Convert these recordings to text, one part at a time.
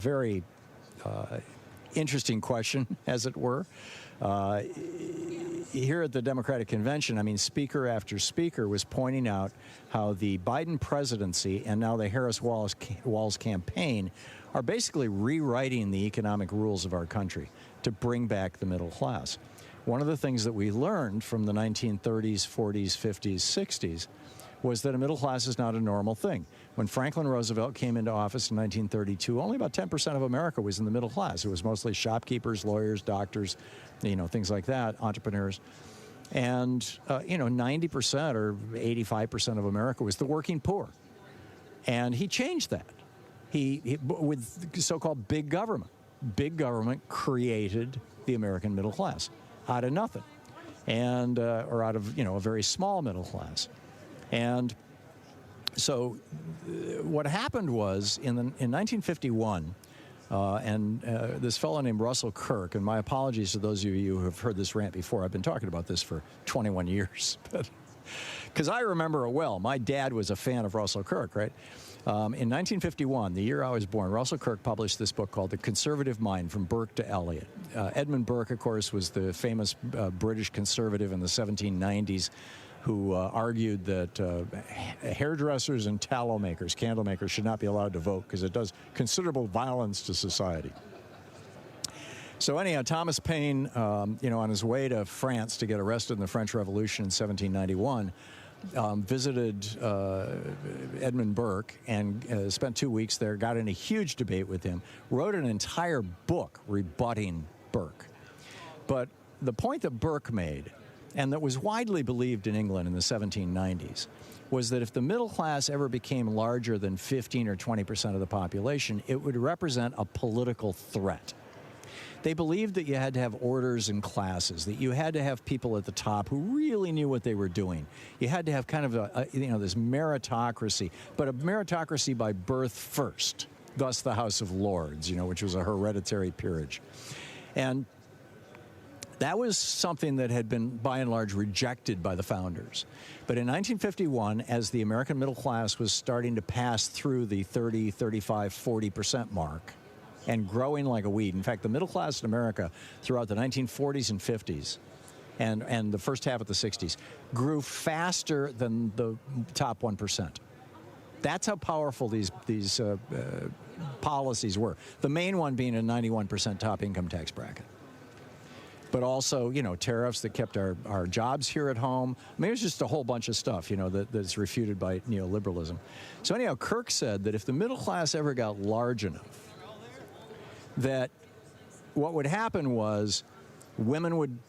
Very interesting question, as it were. Here at the Democratic Convention, I mean, speaker after speaker was pointing out how the Biden presidency and now the Harris-Walz campaign are basically rewriting the economic rules of our country to bring back the middle class. One of the things that we learned from the 1930s, 40s, 50s, 60s was that a middle class is not a normal thing. When Franklin Roosevelt came into office in 1932, only about 10% of America was in the middle class. It was mostly shopkeepers, lawyers, doctors, things like that, entrepreneurs. And, 90% or 85% of America was the working poor. And he changed that. He with so-called big government. Big government created the American middle class out of nothing, and or out of, a very small middle class. And so what happened was in 1951, this fellow named Russell Kirk, and my apologies to those of you who have heard this rant before. I've been talking about this for 21 years, because I remember it well. My dad was a fan of Russell Kirk, right? In 1951, the year I was born, Russell Kirk published this book called The Conservative Mind, From Burke to Eliot. Edmund Burke, of course, was the famous British conservative in the 1790s who argued that hairdressers and tallow makers, candle makers, should not be allowed to vote because it does considerable violence to society. So anyhow, Thomas Paine, on his way to France to get arrested in the French Revolution in 1791, visited Edmund Burke and spent 2 weeks there, got in a huge debate with him, wrote an entire book rebutting Burke. But the point that Burke made, and that was widely believed in England in the 1790s, was that if the middle class ever became larger than 15 or 20% of the population, it would represent a political threat. They believed that you had to have orders and classes, that you had to have people at the top who really knew what they were doing. You had to have kind of this meritocracy, but a meritocracy by birth first, thus the House of Lords, which was a hereditary peerage. And that was something that had been, by and large, rejected by the founders. But in 1951, as the American middle class was starting to pass through the 30, 35, 40% mark and growing like a weed. In fact, the middle class in America throughout the 1940s and 50s and the first half of the 60s grew faster than the top 1%. That's how powerful these policies were. The main one being a 91% top income tax bracket. But also, tariffs that kept our jobs here at home. I mean, it was just a whole bunch of stuff, that's refuted by neoliberalism. So anyhow, Kirk said that if the middle class ever got large enough, that what would happen was women would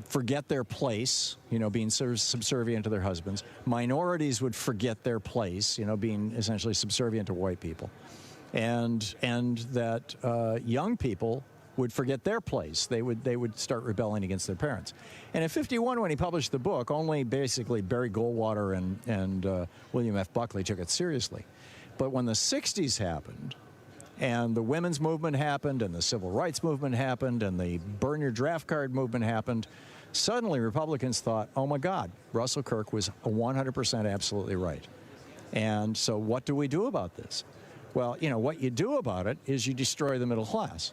forget their place, being subservient to their husbands. Minorities would forget their place, being essentially subservient to white people. And that young people would forget their place. They would start rebelling against their parents. And in 51, when he published the book, only basically Barry Goldwater and William F. Buckley took it seriously. But when the 60s happened, and the women's movement happened, and the civil rights movement happened, and the burn your draft card movement happened, suddenly Republicans thought, oh my God, Russell Kirk was 100% absolutely right. And so what do we do about this? Well, what you do about it is you destroy the middle class.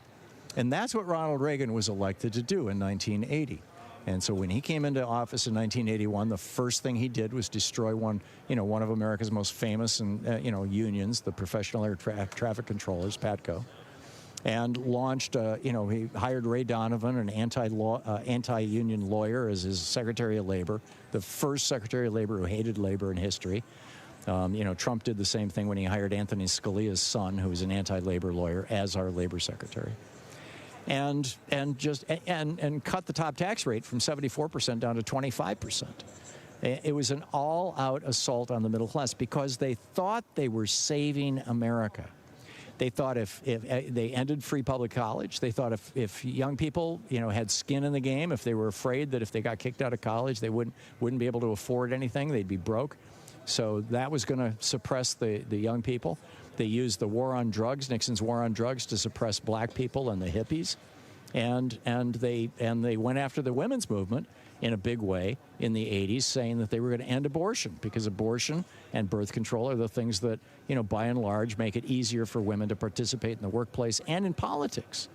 And that's what Ronald Reagan was elected to do in 1980. And so when he came into office in 1981, the first thing he did was destroy one of America's most famous unions, the Professional Air Traffic Controllers, PATCO, and launched, he hired Ray Donovan, an anti-union lawyer, as his Secretary of Labor, the first Secretary of Labor who hated labor in history. Trump did the same thing when he hired Anthony Scalia's son, who was an anti-labor lawyer, as our labor secretary. And cut the top tax rate from 74% down to 25%. It was an all-out assault on the middle class because they thought they were saving America. They thought if they ended free public college, they thought if young people had skin in the game, if they were afraid that if they got kicked out of college, they wouldn't be able to afford anything, they'd be broke. So that was going to suppress the young people. They used the war on drugs, Nixon's war on drugs, to suppress black people and the hippies, and they went after the women's movement in a big way in the 80s, saying that they were going to end abortion because abortion and birth control are the things that, by and large, make it easier for women to participate in the workplace and in politics.